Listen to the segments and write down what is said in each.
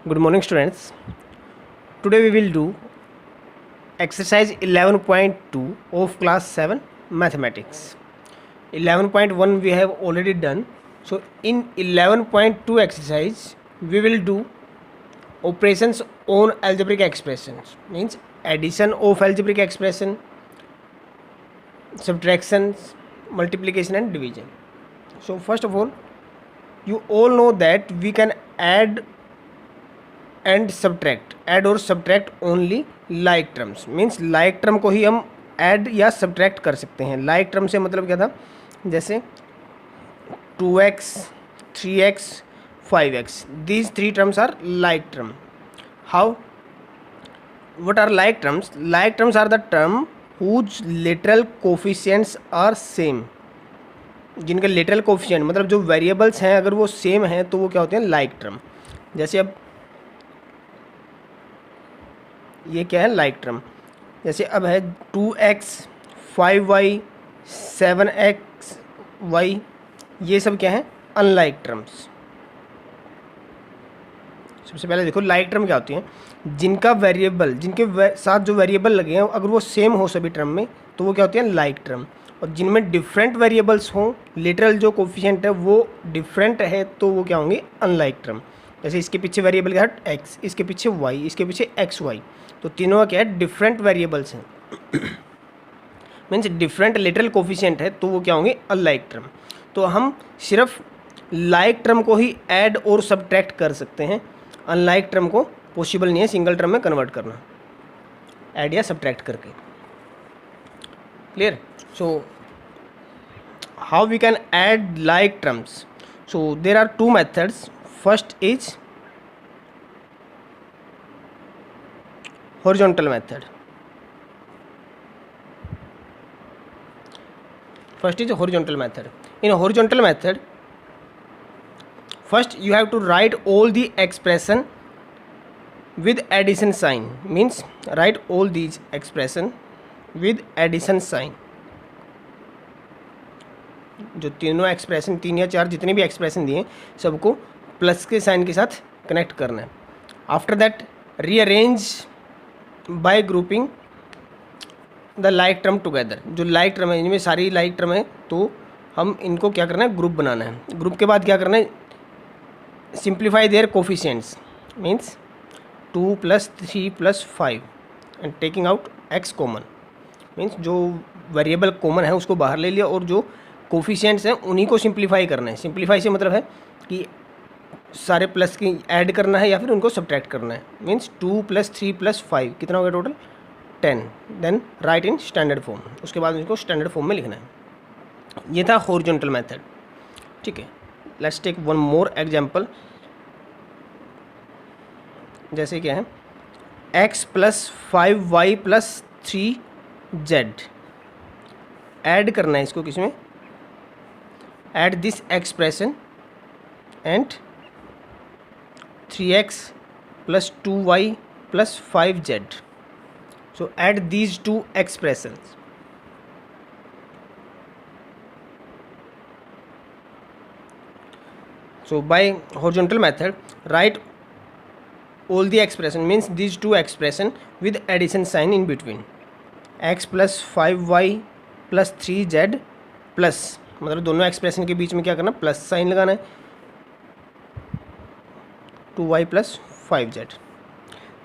Good morning, students. Today we will do exercise 11.2 of class 7 mathematics. 11.1 we have already done. So in 11.2 exercise we will do operations on algebraic expressions, means addition of algebraic expression, subtractions, multiplication and division. So first of all, you all know that we can add and subtract, add और subtract only like terms, means like term को ही हम add या subtract कर सकते हैं. Like term से मतलब क्या था, जैसे 2x, 3x, 5x, these three terms are like term. How, what are like terms? Like terms are the term whose literal coefficients are same. जिनके लिटरल कोफिशिएंट मतलब जो वेरिएबल्स हैं अगर वो सेम हैं तो वो क्या होते हैं, लाइक टर्म. जैसे अब ये क्या है, लाइक टर्म. जैसे अब है 2x, 5y, 7xy, ये सब क्या है, अनलाइक टर्म्स. सबसे पहले देखो लाइक टर्म क्या होती हैं, जिनका वेरिएबल, जिनके साथ जो वेरिएबल लगे हैं अगर वो सेम हो सभी टर्म में तो वो क्या होती है, लाइक टर्म. और जिनमें डिफरेंट वेरिएबल्स हों, लिटरल जो कोफिशिएंट है वो डिफरेंट है तो वो क्या होंगे, अनलाइक टर्म. जैसे इसके पीछे वेरिएबल क्या है, x, इसके पीछे y, इसके पीछे xy, तो तीनों का क्या है, डिफरेंट वेरिएबल्स हैं. मीन्स डिफरेंट लिटरल कोफिशिएंट है तो वो क्या होंगे, अनलाइक टर्म. तो हम सिर्फ लाइक टर्म को ही ऐड और सब्ट्रैक्ट कर सकते हैं, अनलाइक टर्म को पॉसिबल नहीं है सिंगल टर्म में कन्वर्ट करना ऐड या सब्ट्रैक्ट करके. Clear. So how we can add like terms. So there are two methods. First is horizontal method. First is horizontal method. In a horizontal method, first you have to write all the expression with addition sign. Means write all these expression with addition sign. जो तीनों expression, 3 या 4 जितने भी expression दिए सबको plus के sign के साथ कनेक्ट करना है. After that rearrange bye grouping the like term together. जो लाइक टर्म है, इनमें सारी लाइक टर्म है तो हम इनको क्या करना है, ग्रुप बनाना है. ग्रुप के बाद क्या करना है, simplify their coefficients. Means 2 + 3 + 5 and taking out x common. Means जो वेरिएबल कॉमन है उसको बाहर ले लिया और जो कोफिशिएंट्स हैं उन्हीं को सिंप्लीफाई करना है. सिंप्लीफाई से मतलब है कि सारे प्लस की ऐड करना है या फिर उनको सब्ट्रैक्ट करना है. मीन्स 2 + 3 + 5 कितना हो गया total, 10. Then write in standard form. उसके बाद उनको स्टैंडर्ड फॉर्म में लिखना है. ये था हॉरिजॉन्टल मेथड. ठीक है, let's take one more example. जैसे क्या है, x + 5y + 3z. ऐड करना है इसको किसमें, add this expression and 3x + 2y + 5z. So add these two expressions. So by horizontal method, write all the expression, means these two expression with addition sign in between. x + 5y + 3z plus, मतलब दोनों expression के बीच में क्या करना, plus sign लगाना है, 2y + 5z.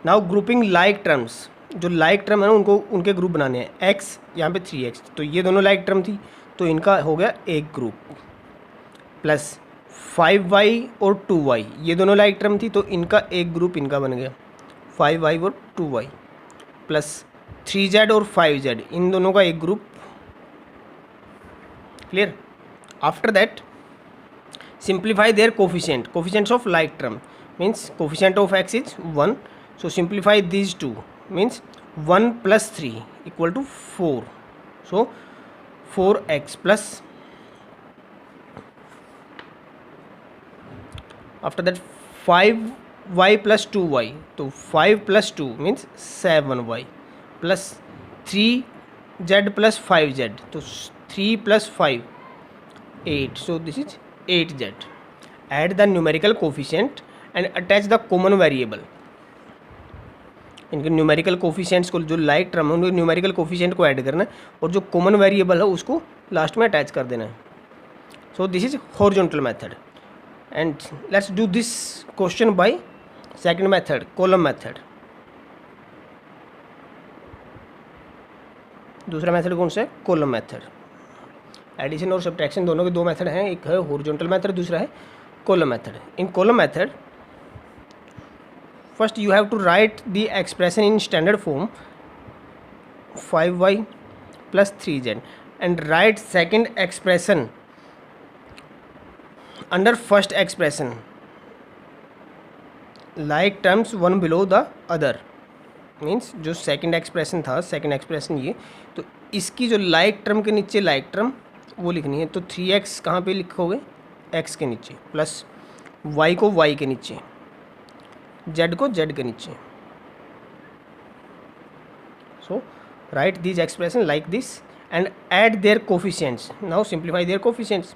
Now grouping like terms. जो like term है ना उनको, उनके ग्रुप बनाने हैं. x यहाँ पे 3x, तो ये दोनों लाइक टर्म थी तो इनका हो गया एक ग्रुप. प्लस 5y और 2y, ये दोनों लाइक टर्म थी तो इनका एक ग्रुप इनका बन गया, 5y और 2y. प्लस 3z और 5z, इन दोनों का एक group. Clear. After that simplify their coefficients of like term. means coefficient of x is 1, so simplify these two. means 1 + 3 = 4, so 4x plus, after that 5y + 2y, so 5 + 2 means 7y, plus 3z + 5z, so 3 + 5 8, so this is 8z. Add the numerical coefficient and attach the common variable. इनके numerical coefficients को, जो like term है उनके numerical coefficient को add करना है और जो कॉमन वेरिएबल है उसको लास्ट में अटैच कर देना है। So this is horizontal method and let's do this question by second method, column method. दूसरा मेथड कौन सा है? Column method. एडिशन और सब्ट्रैक्शन दोनों के दो मेथड हैं, एक है हॉरिजॉन्टल मेथड, दूसरा है column method. In column method first you have to write the expression in standard form 5y plus 3z and write second expression under first expression like terms one below the other। Means जो second expression था, second expression ये, तो इसकी जो like term के नीचे like term वो लिखनी है। तो 3x कहाँ पे लिखोगे? x के नीचे, प्लस y को y के नीचे, z को z के नीचे। So write this expression like this and add their coefficients. Now simplify their coefficients.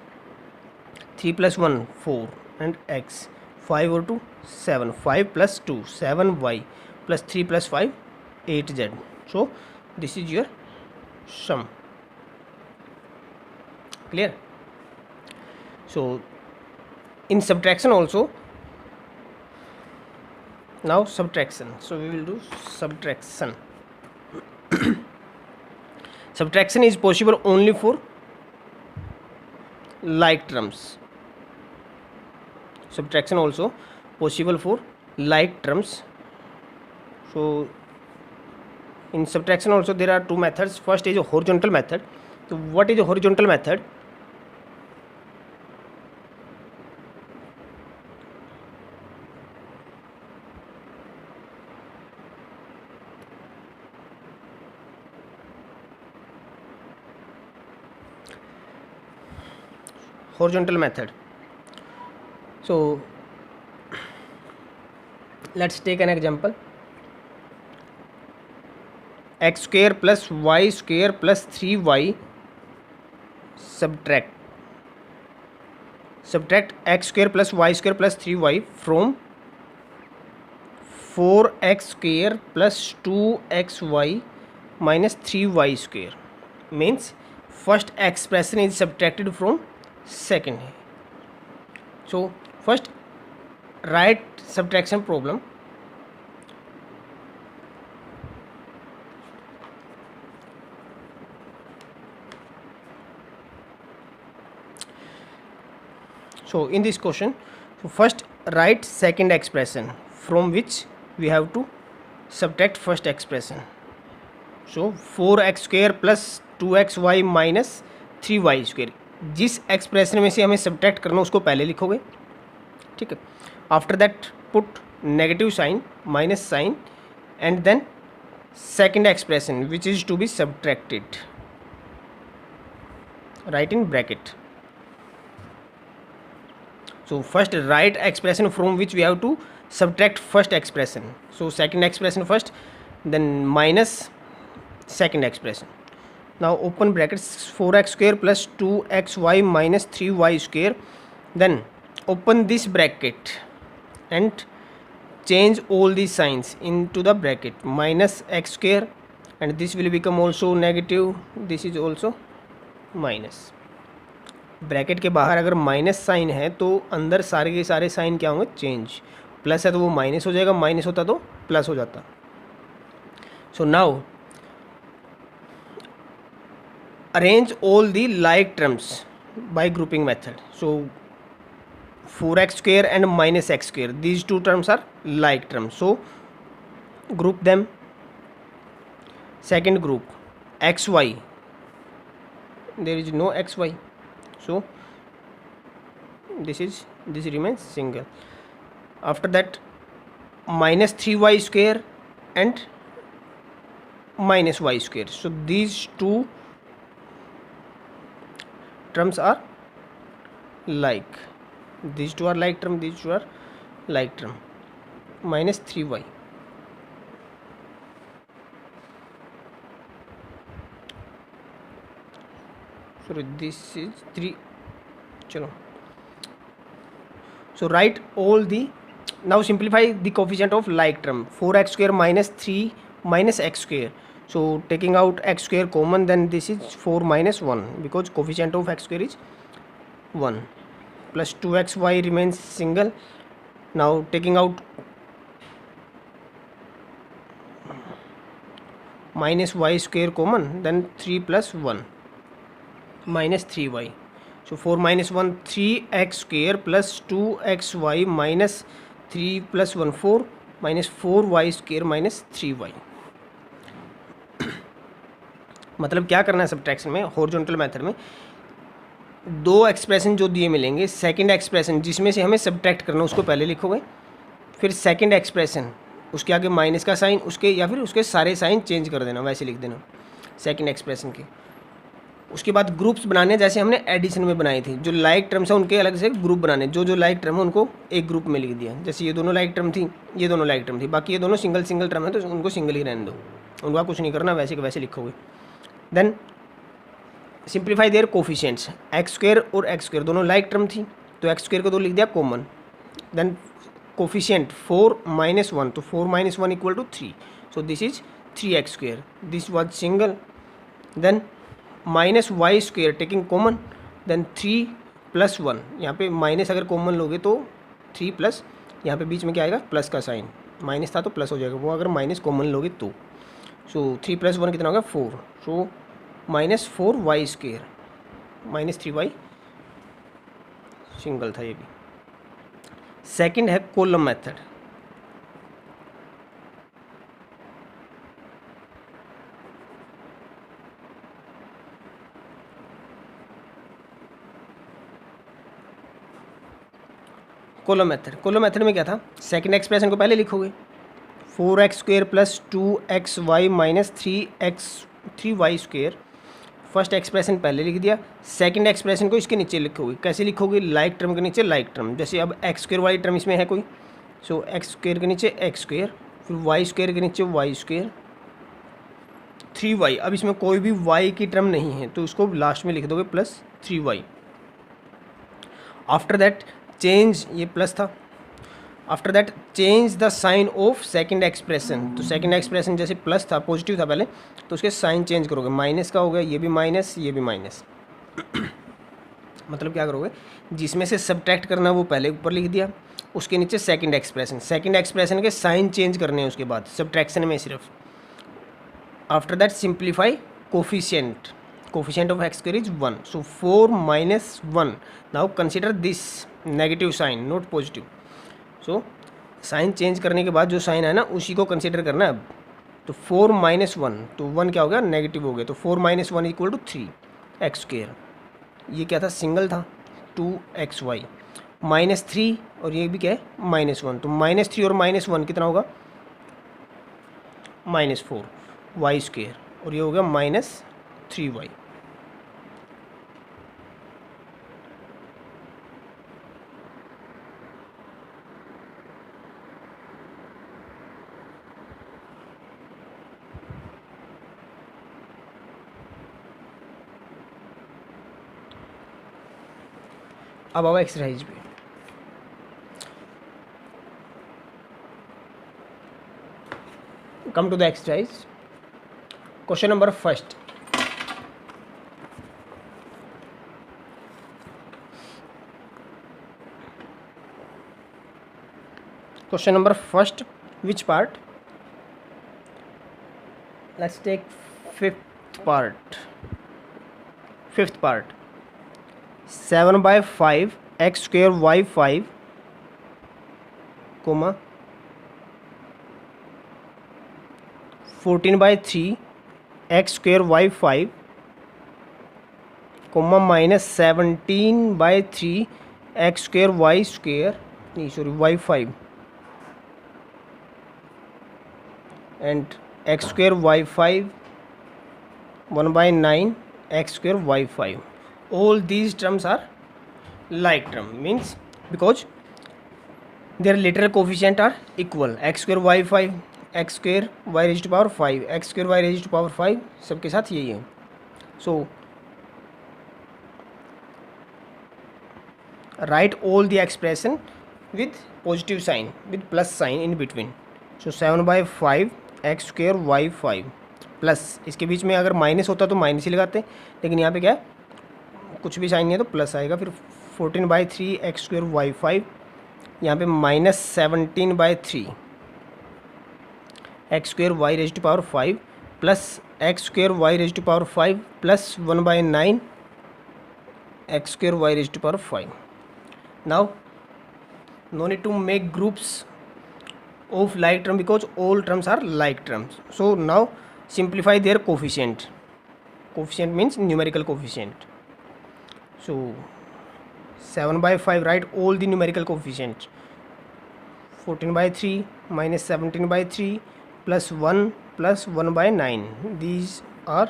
3 + 1 4 and x, 5 और 2 7, 5 + 2 7y plus 3 + 5 8z। so this is your sum, clear? So in subtraction also, now subtraction, so we will do subtraction. Subtraction is possible only for like terms. Subtraction also possible for like terms. So in subtraction also there are two methods. First is a horizontal method. So what is a horizontal method? Horizontal method. So let's take an example. x square plus y square plus 3y subtract x square plus y square plus 3y from 4x square plus 2xy minus 3y square. Means first expression is subtracted from second. So first write subtraction problem. So in this question, so first write second expression from which we have to subtract first expression. So 4x square plus 2xy minus 3y square, जिस expression में से हमें subtract करना उसको पहले लिखोगे, ठीक है। After that put negative sign, minus sign and then second expression which is to be subtracted, write in bracket. So first write expression from which we have to subtract first expression. So second expression first, then minus second expression. Now open brackets, 4x square plus 2xy minus 3y square. Then open this bracket and change all these signs into the bracket. Minus x square and this will become also negative. This is also minus. Bracket के बाहर अगर minus sign है तो अंदर सारे के सारे sign क्या होंगे? चेंज. प्लस है तो वो माइनस हो जाएगा, माइनस होता तो प्लस हो जाता. So now arrange all the like terms bye grouping method. So 4x square and minus x square, these two terms are like terms, so group them. Second group xy, there is no xy, so this remains single. After that minus 3y square and minus y square, so these two terms are like, these two are like term, these two are like term. Minus 3y, sorry this is 3. चलो, so write all the now simplify the coefficient of like term 4x square minus 3 minus x square. So taking out x square common, then this is 4 minus 1 because coefficient of x square is 1 plus 2xy remains single. Now taking out minus y square common, then 3 plus 1 minus 3y. So 4 minus 1 3x square plus 2xy minus 3 plus 1 4 minus 4y square minus 3y. मतलब क्या करना है subtraction में, horizontal method में दो expression जो दिए मिलेंगे, सेकंड एक्सप्रेशन जिसमें से हमें सब्ट्रैक्ट करना उसको पहले लिखोगे, फिर सेकंड एक्सप्रेशन उसके आगे माइनस का साइन उसके या फिर उसके सारे साइन चेंज कर देना, वैसे लिख देना सेकंड एक्सप्रेशन के। उसके बाद ग्रुप्स बनाने जैसे हमने एडिशन में बनाई थी, जो लाइक टर्म्स है उनके अलग से ग्रुप बनाने, जो लाइक टर्म है उनको एक ग्रुप में लिख दिया। जैसे ये दोनों लाइक टर्म थी, ये दोनों लाइक टर्म थी, बाकी ये दोनों सिंगल सिंगल टर्म है तो उनको सिंगल ही रहने दो, उनका कुछ नहीं करना, वैसे के वैसे लिखोगे। Then simplify their coefficients, x square और एक्स स्क्वायर दोनों लाइक टर्म थी तो एक्स स्क्वायर को तो लिख दिया कॉमन। देन कोफिशिएंट 4 minus 1, तो 4 minus 1 equal to 3, so this is 3x square, this was single. Then minus y square taking common, then 3 plus 1, यहाँ पे माइनस अगर कॉमन लोगे तो 3 प्लस, यहाँ पे बीच में क्या आएगा प्लस का साइन, माइनस था तो प्लस हो जाएगा वो अगर माइनस कॉमन लोगे तो। सो 3 plus 1 कितना होगा 4, so minus 4y square minus 3y, single था ये भी। सेकंड है कॉलम मेथड। कॉलम मेथड में क्या था, सेकंड एक्सप्रेशन को पहले लिखोगे 4x square plus 2xy minus 3y square, first expression पहले लिख दिया, सेकंड एक्सप्रेशन को इसके नीचे लिखोगे। कैसे लिखोगे, लाइक टर्म के नीचे लाइक टर्म, जैसे अब एक्स स्क्वेयर वाई टर्म इसमें है कोई, सो एक्स स्क्वेयर के नीचे एक्स स्क्वेयर, फिर वाई स्क्वेयर के नीचे वाई स्क्वेयर 3y, अब इसमें कोई भी y की टर्म नहीं है तो उसको लास्ट में लिख दोगे plus 3y। After that change, ये प्लस था, after that change the sign of second expression, तो सेकंड एक्सप्रेशन जैसे प्लस था पॉजिटिव था पहले तो उसके साइन चेंज करोगे, माइनस का हो गया, ये भी माइनस ये भी माइनस मतलब क्या करोगे, जिसमें से सब्ट्रैक्ट करना वो पहले ऊपर लिख दिया, उसके नीचे सेकंड एक्सप्रेशन के साइन चेंज करने हैं उसके बाद सब्ट्रैक्शन में सिर्फ। After that simplify coefficient of x square is 1, so 4 minus 1, now consider this negative sign not positive, so sign change करने के बाद जो साइन है ना उसी को कंसिडर करना है अब। तो 4 minus 1, तो 1 क्या हो गया नेगेटिव हो गया, तो 4 minus 1 equal to 3x square, ये क्या था सिंगल था 2xy माइनस 3 और ये भी क्या है -1, तो -3 और -1 कितना होगा -4y स्क्वेयर और ये हो गया -3y। अब आओ एक्सरसाइज पे। Come to the exercise, question number first, question number first, which part, let's take fifth part 7/5 x square y 5 comma 14/3 x square y 5 comma -17/3 x square y square y 5 and x square y 5 1/9 x square y 5. All these terms are like term, means because their literal coefficient are equal, x square y 5 x square y raised to power 5 x square y raised to power 5 सबके साथ यही है। So write all the expression with positive sign with plus sign in between. So 7/5 x square y 5 plus, इसके बीच में अगर minus होता तो माइनस ही लगाते, लेकिन यहाँ पे क्या है, कुछ भी साइन नहीं है तो प्लस आएगा. फिर 14/3 एक्स स्क्वेयर वाई 5, यहाँ पे -17/3 x square y raise to power 5 plus x square y raise to power 5 plus 1/9 x square y raise to power 5. Now no need to make groups of like term because all terms are like terms. So now simplify their coefficient. Coefficient means numerical coefficient. So 7/5, write all the numerical coefficients. 14/3 minus 17/3 plus 1 plus 1/9. These are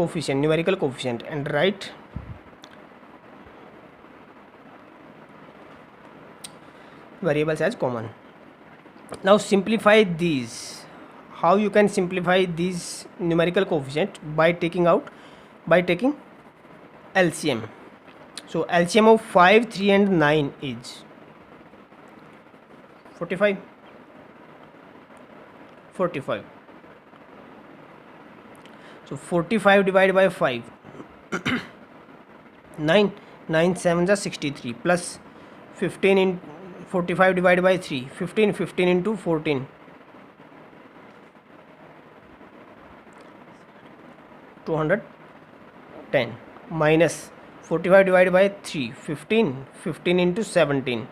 coefficient, numerical coefficient, and write variables as common. Now simplify these. How you can simplify these numerical coefficient? By taking LCM. So LCM of 5, 3 and 9 is 45. So 45 divided by 5 9 7 is 63 plus 15 in 45 divided by 3 15 into 14 210 minus 45 divided by 3 15 into 17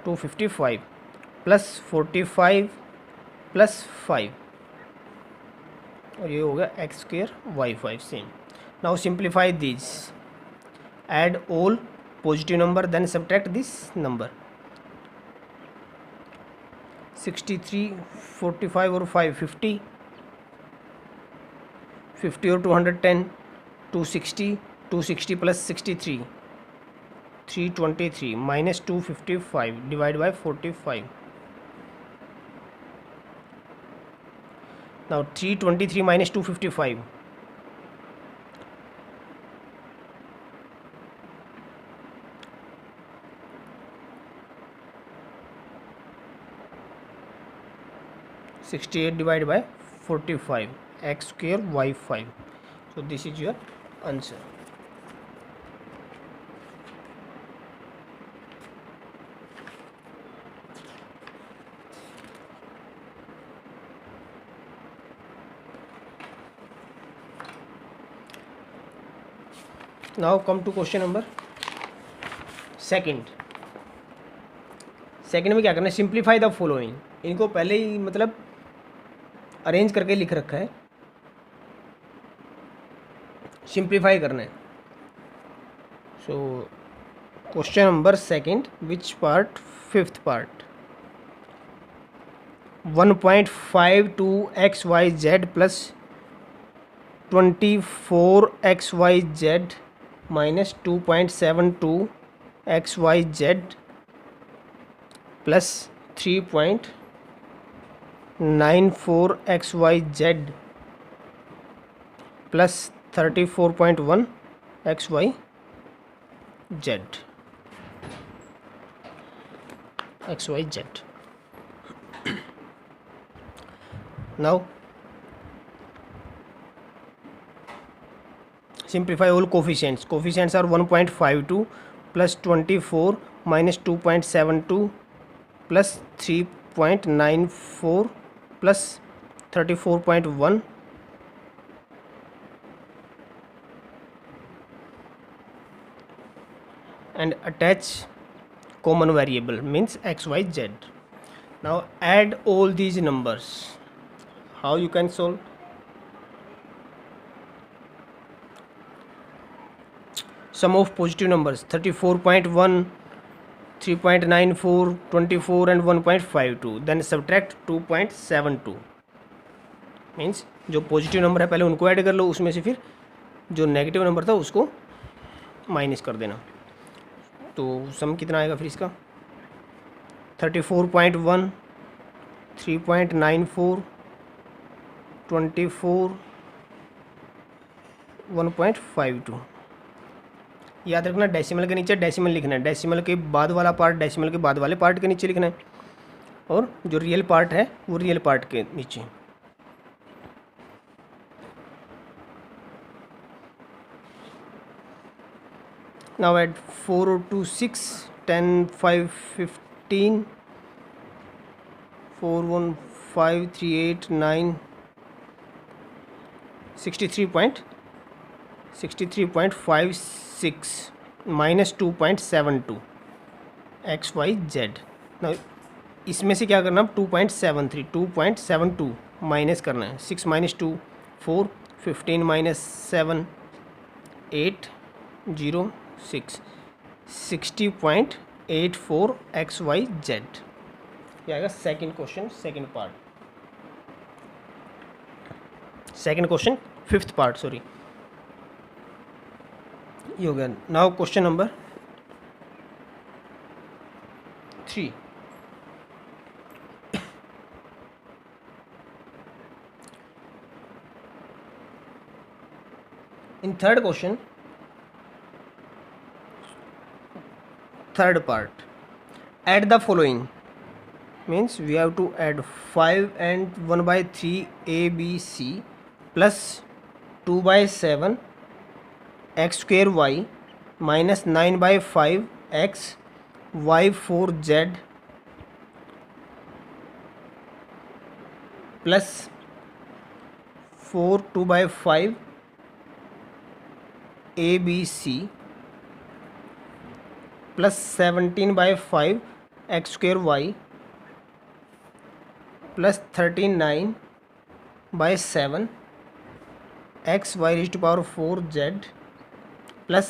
255 plus 45 plus 5 और ये हो गया x square y 5 same. Now simplify this. Add all positive number, then subtract this number. 63 45 और 5 50 और 210 260 plus 63 323 minus 255 divided by 45. Now 323 minus 255 68 divided by 45 x square y 5. So this is your answer. Now come to question number second में क्या करना है, simplify the following. इनको पहले ही मतलब arrange करके लिख रखा है, सिंप्लीफाई करना है. So question number second, which part, fifth part. 1.52 XYZ plus 24 XYZ minus 2.72 XYZ plus 3.94 XYZ plus 34.1 XYZ. Now simplify all coefficients. Coefficients are 1.52 plus 24 minus 2.72 plus 3.94 plus 34.1 and attach common variable means XYZ. Now add all these numbers. How you can solve? Sum of positive numbers 34.1, 3.94, 24 and 1.52. Then subtract 2.72. Means जो positive number है पहले उनको add कर लो, उसमें से फिर जो negative number था उसको माइनस कर देना. तो सम कितना आएगा फिर इसका, 34.1, 3.94, 24, 1.52. याद रखना डेसिमल के नीचे डेसिमल लिखना है, डेसिमल के बाद वाला पार्ट डेसिमल के बाद वाले पार्ट के नीचे लिखना है, और जो रियल पार्ट है वो रियल पार्ट के नीचे। नाउ एड 4 और 2 6, 10 5 15, 4 1 5 3 8 9, 63.56 माइनस 2.72 XYZ। ना इसमें से क्या करना, 2.72 माइनस करना है। 6 माइनस 2 4, 15 माइनस 7 8 0 6, 60.84 XYZ। ये आएगा second question, second part, second question fifth part, sorry ये हो गया। Now question number 3। in third question, third part, add the following, means we have to add 5 and 1/3 ABC plus 2/7 x square y minus 9/5 x y4z plus 4 2/5 ABC plus 17/5 x square y plus 39/7 x y raised to power 4z plus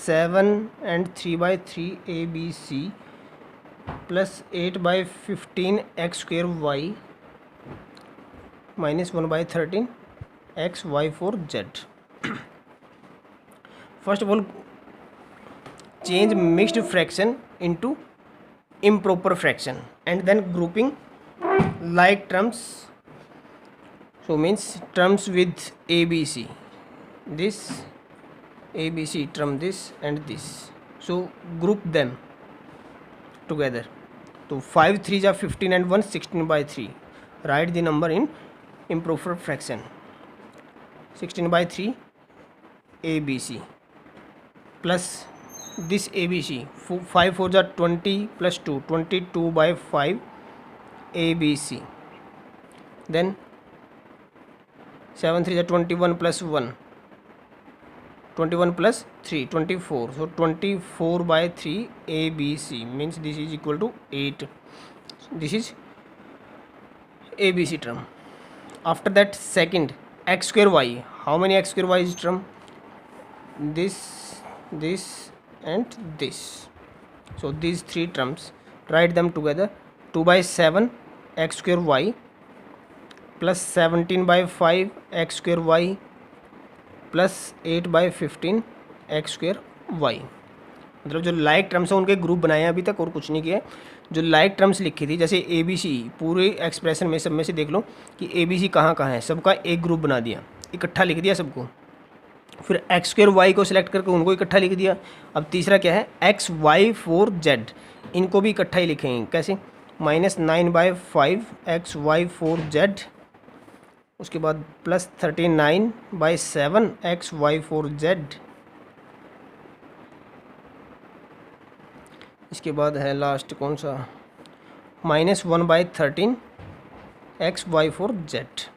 7 and 3/3 ABC plus 8/15 x square y minus 1/13 x y4z। First of all, change mixed fraction into improper fraction and then grouping like terms. So means terms with ABC, this ABC term, this and this, so group them together. So 5 3s are 15 and 1 16/3. Write the number in improper fraction. 16/3 ABC plus this ABC, 5 4s are 20 plus 2 22/5 ABC, then 7 3s are 21 plus 1 21 plus 3 24, so 24/3 ABC means this is equal to 8. This is ABC term. After that, second, x square y, how many x square y is term? This and this, so these three terms, write them together. 2/7 x square y plus 17/5 x square y plus 8/15 x square y। मतलब जो like terms हैं उनके group बनाए हैं अभी तक, और कुछ नहीं किया। जो लाइक टर्म्स लिखी थी जैसे ABC, पूरे एक्सप्रेशन में सब में से देख लो कि ABC कहाँ कहाँ है, सबका एक ग्रुप बना दिया, इकट्ठा लिख दिया सबको। फिर x square y को सिलेक्ट करके उनको इकट्ठा लिख दिया। अब तीसरा क्या है, x y4z, इनको भी इकट्ठा ही लिखेंगे। कैसे, -9/5 x y4z, उसके बाद प्लस 39/7 x y4z, इसके बाद है लास्ट कौन सा, -1/13 x y4z।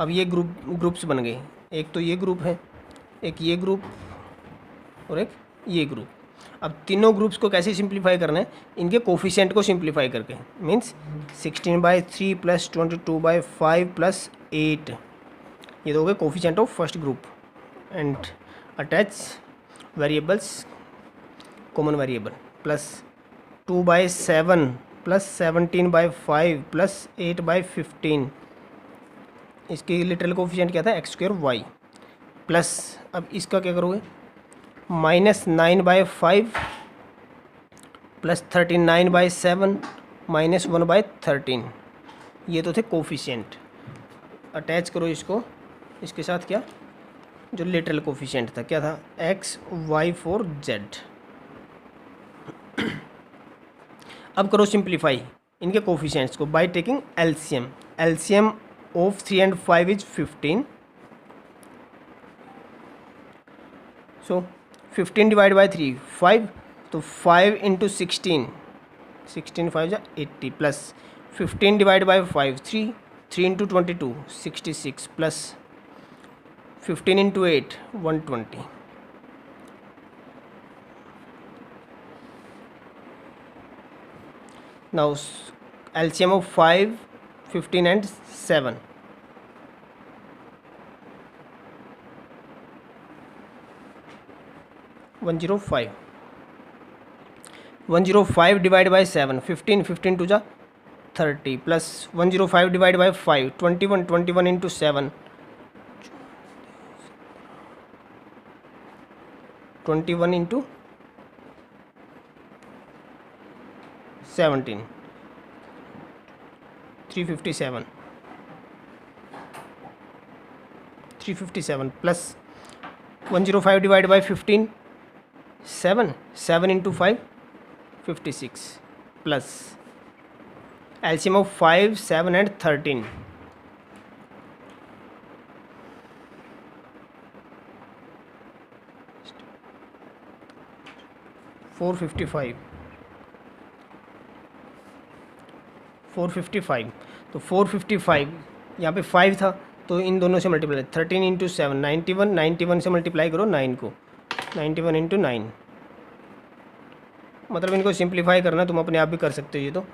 अब ये ग्रुप्स बन गए, एक तो ये ग्रुप है, एक ये ग्रुप और एक ये ग्रुप। अब तीनों ग्रुप्स को कैसे सिंप्लीफाई करना है, इनके कोफिशिएंट को सिंप्लीफाई करके, मीन्स 16/3 प्लस 22/5 प्लस 8, ये दोगे coefficient of first group, and attach variables, common variable, plus 2/7 plus 17/5 plus 8/15, इसकी लिटरल कोफिशिएंट क्या था, x square y, प्लस अब इसका क्या करोगे, -9/5 प्लस 39/7 माइनस 1/13, ये तो थे कोफिशिएंट। अटैच करो इसको, इसके साथ क्या, जो लेटरल कोफिशिएंट था क्या था, एक्स वाई फोर जेड। अब करो सिंप्लीफाई इनके कोफिशिएंट्स को by taking LCM. LCM of 3 and 5 is 15। So 15 divide by 3 5, तो 5 इंटू 16, 16 5 जा 80 plus 15 divide by 5 3, 3 into 22 66 plus 15 into 8 120। Now LCM of 5, 15 and 7. 105. 105 divided by 7, 15, 15 to the 30 plus 105 divided by 5, 21, 21 into 7, 21 into 17, 357, 357 plus 105 divided by 15, 7, 7 into 5, 56 plus LCM of 5, 7 and 13, 455, 455। तो 455 यहाँ पे 5 था तो इन दोनों से multiply 13 into 7 91, 91 से मल्टीप्लाई करो 9 को, 91 इंटू 9। मतलब इनको सिंप्लीफाई करना तुम अपने आप भी कर सकते हो ये तो।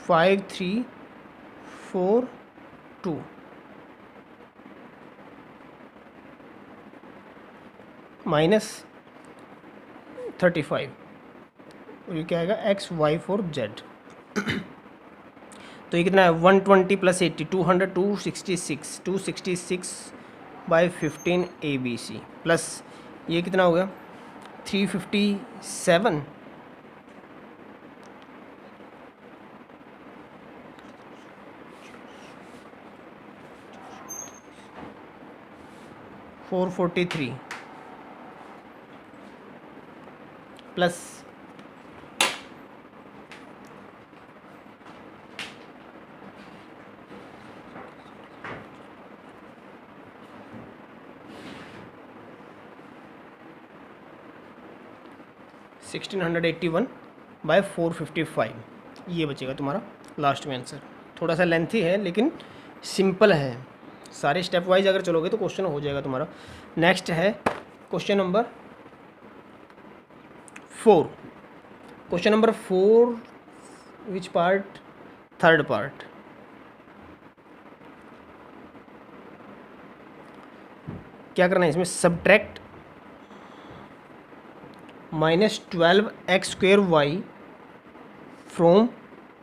फाइव 3 4 2 माइनस 35, ये क्या आएगा एक्स वाई फोर जेड। तो ये कितना है 120 प्लस 80 200 266 266 बाई 15 ABC प्लस ये कितना हो गया 357 443 प्लस 1681 बाय 455, ये बचेगा तुम्हारा लास्ट में आंसर। थोड़ा सा लेंथी है लेकिन सिंपल है, सारे स्टेप वाइज अगर चलोगे तो क्वेश्चन हो जाएगा तुम्हारा। नेक्स्ट है question number 4। Question number 4 which part, third part. क्या करना है इसमें, subtract -12x square y from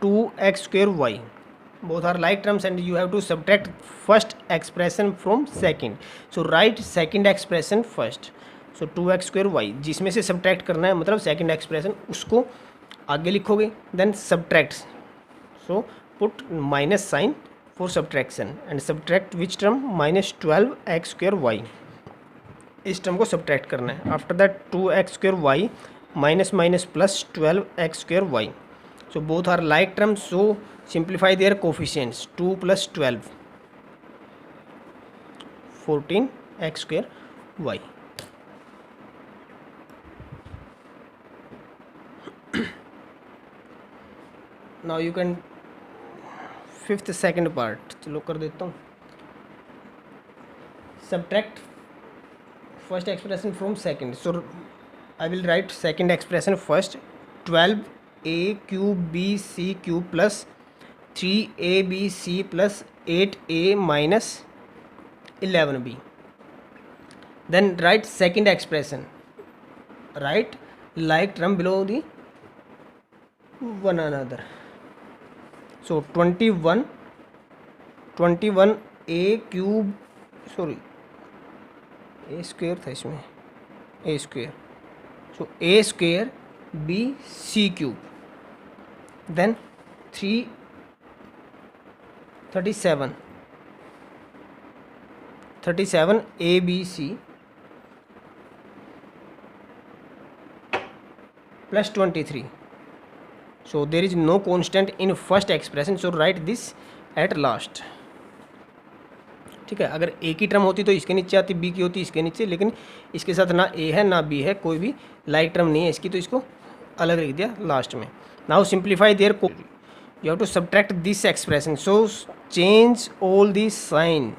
2x square y. Both are like terms and you have to subtract first expression from second. So write second expression first. So 2x square y जिसमें से subtract करना है मतलब second expression उसको आगे लिखोगे, then subtract. So put minus sign for subtraction and subtract which term, -12x square y. इस term को सब्ट्रैक्ट करना है। After that 2x square y minus minus plus 12x square y. So both are like terms, so simplify their coefficients 2 + 12 14x square y. Now you can fifth second part चलो कर देता हूँ। Subtract first expression from second, so I will write second expression first. 12a cube bc cube plus 3abc plus 8a minus 11b. Then write second expression, write like term below the one another. So 21 a cube, sorry a square था इसमें, a square, so a square b c cube, then 37 a b c plus 23. So there is no constant in first expression, so write this at last. ठीक है, अगर ए की term होती तो इसके नीचे आती, बी की होती इसके नीचे, लेकिन इसके साथ ना ए है ना बी है, कोई भी लाइक टर्म नहीं है इसकी, तो इसको अलग लिख दिया लास्ट में. Now simplify their, you have to subtract this expression, so change all the sign.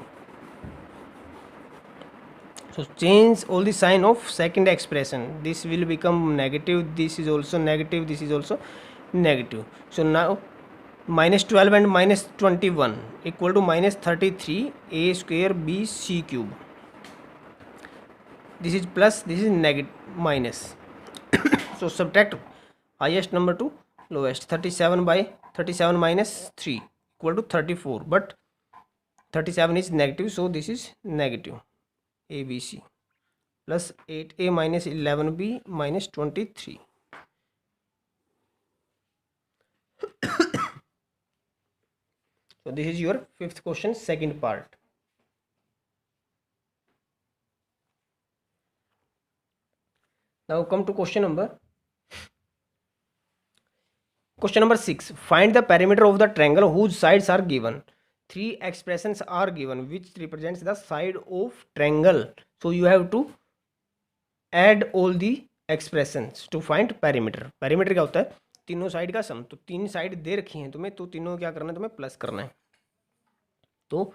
So change all the sign of second expression. This will become negative. This is also negative. This is also negative. So now -12 and -21 equal to -33 a square b c cube. This is plus. This is negative minus. So subtract highest number to lowest. 37 by 37 minus 3 equal to 34. But 37 is negative, so this is negative. ABC plus 8a minus 11b minus 23. So this is your fifth question, second part. Now come to question number 6. Find the perimeter of the triangle whose sides are given. Three expressions are given which represents the side of triangle, so you have to add all the expressions to find perimeter. Perimeter क्या होता है, तीनों side का सम. तो तीन side दे रखी हैं तुम्हें, तो तीनों क्या करना है, तुम्हें प्लस करना है. तो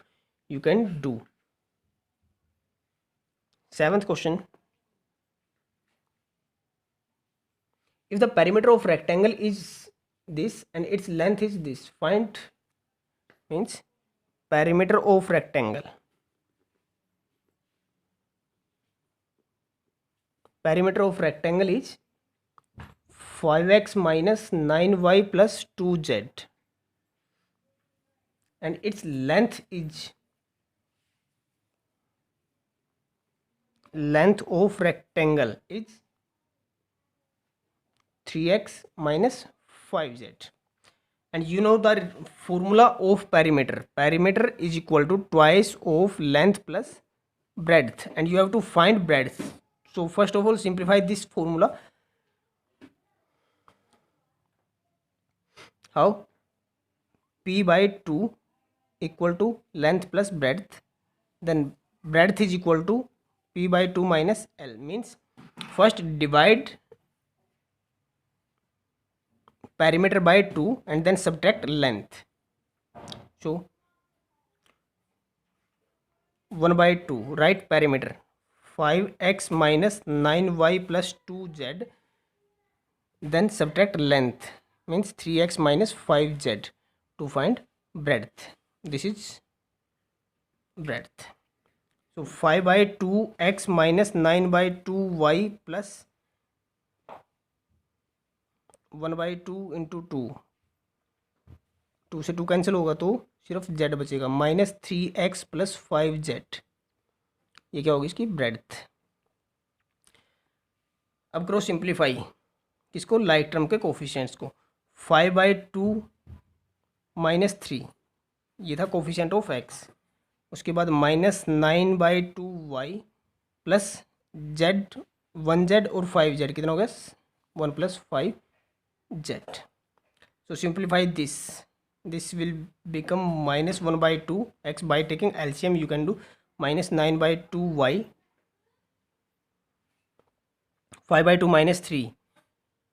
you can do. Seventh question, if the perimeter of rectangle is this and its length is this, find, means perimeter of rectangle. Perimeter of rectangle is 5x minus 9y plus 2z, and its length is, length of rectangle is 3x minus 5z. And you know the formula of perimeter. Perimeter is equal to twice of length plus breadth, and you have to find breadth. So first of all simplify this formula. How? P by 2 equal to length plus breadth, then breadth is equal to P by 2 minus L. Means first divide perimeter by 2 and then subtract length. So 1 by 2, write perimeter 5x minus 9y plus 2z, then subtract length, means 3x minus 5z to find breadth. This is breadth. So 5 by 2x minus 9 by 2y plus 1 by 2 into 2, 2 से 2 cancel होगा तो सिर्फ z बचेगा, minus 3x plus 5z. ये क्या होगी, इसकी breadth. अब करो सिंप्लीफाई किसको, लाइक टर्म के कोफिशिएंट्स को. 5 by 2 माइनस 3 ये था कोफिशिएंट ऑफ x, उसके बाद minus 9 by 2y plus z, 1z और 5z, कितना हो गया 1 plus 5z. So simplify this. This will become minus 1 by 2 x. By taking LCM you can do minus 9 by 2y, 5 by 2 minus 3.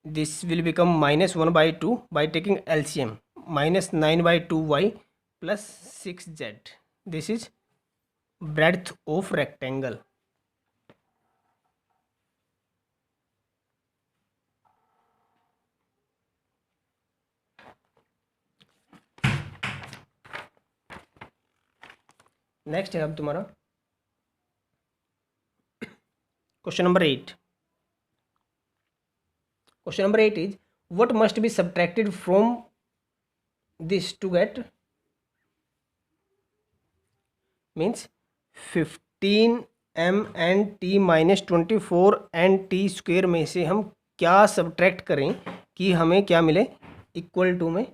This will become minus 1 by 2 by taking LCM, minus 9 by 2y plus 6z. This is breadth of rectangle. Next है अब तुम्हारा question number 8. Question number 8 is what must be subtracted from this to get means 15 MNT minus 24 NT square में से हम क्या subtract करें कि हमें क्या मिले, इक्वल टू में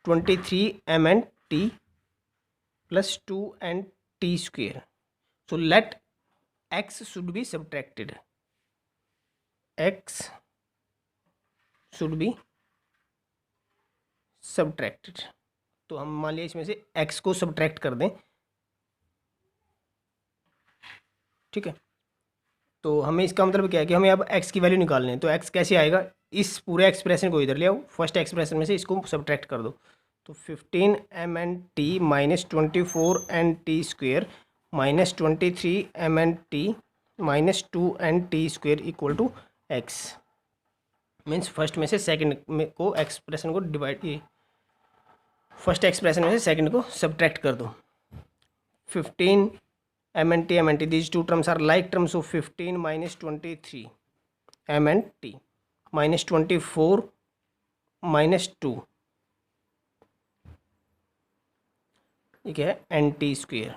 23 MNT plus 2 NT square. So let x should be subtracted. X should be subtracted. तो हम मान लिया इसमें से x को सब्ट्रैक्ट कर दें, ठीक है. तो हमें इसका मतलब क्या है कि हमें अब x की वैल्यू निकालनी है. तो x कैसे आएगा, इस पूरे एक्सप्रेशन को इधर ले आओ, फर्स्ट एक्सप्रेशन में से इसको सब्ट्रैक्ट कर दो. तो 15 MNT minus 24 NT square minus 23 MNT minus 2 NT square equal to x. Means first में से सेकंड में को एक्सप्रेशन को डिवाइड, फर्स्ट एक्सप्रेशन में से सेकंड को सब्ट्रैक्ट कर दो. 15 MNT these two terms are like terms. So 15 minus 23 MNT minus 24 minus 2 ठीक है NT square.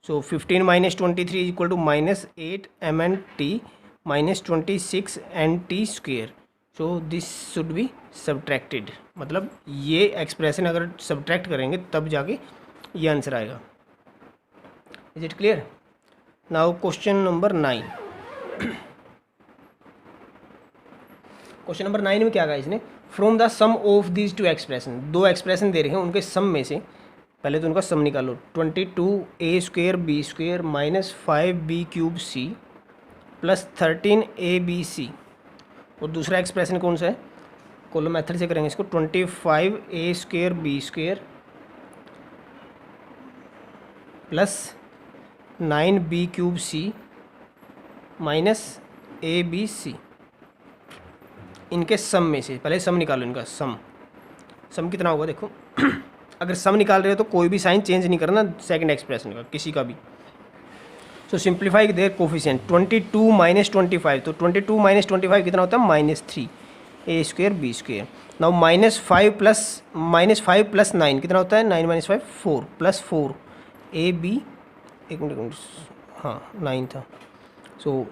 So 15 minus 23 is equal to minus 8 MNT minus 26 NT square. So this should be subtracted. मतलब ये expression अगर subtract करेंगे तब जाके ये answer आएगा. Is it clear? Now question number 9. Question number 9 में क्या कहा इसने, from the sum of these two expression. दो एक्सप्रेशन दे रहे हैं, उनके सम में से पहले तो उनका सम निकालो. 22a square B square minus 5b cube C plus 13abc. और दूसरा एक्सप्रेशन कौन सा है, कॉलम मेथड से करेंगे इसको. 25a square B square plus 9b cube c minus abc. इनके सम में से पहले सम निकालो. इनका सम कितना होगा देखो. अगर सम निकाल रहे हो तो कोई भी साइन चेंज नहीं करना सेकंड एक्सप्रेशन का, किसी का भी. So simplify their coefficient. 22 minus 25. तो 22 माइनस 25 कितना होता है, minus 3 a square B square. Now minus 5 plus 9 कितना होता है, 9 माइनस 5 4 प्लस 4 ए बी, एक मिनट, हाँ 9 था. So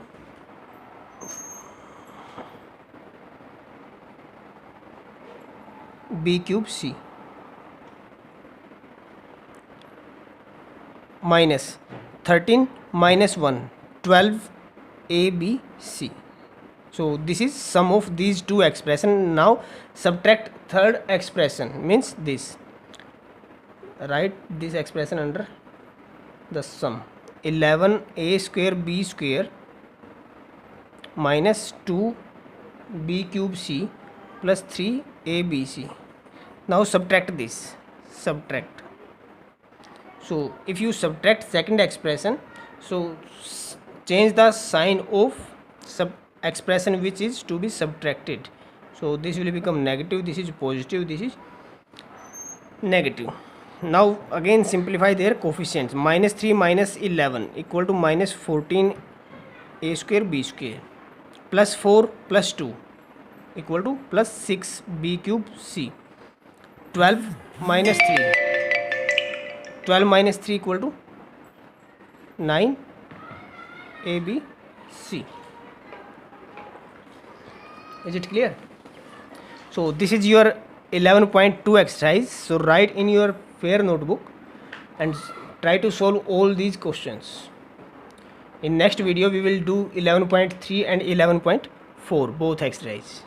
b cube c minus 13 minus 1 12 ABC. So this is sum of these two expression. Now subtract third expression, means this. Write this expression under the sum. 11a square b square minus 2b cube c plus 3abc. Now subtract this. Subtract. So if you subtract second expression, so change the sign of expression which is to be subtracted. So this will become negative, this is positive, this is negative. Now again simplify their coefficients. Minus 3 minus 11 equal to minus 14 a square b square plus 4 plus 2 equal to plus 6 b cube c. 12 minus 3 equal to 9 ABC. Is it clear? So this is your 11.2 exercise. So write in your fair notebook and try to solve all these questions. In next video we will do 11.3 and 11.4 both exercise.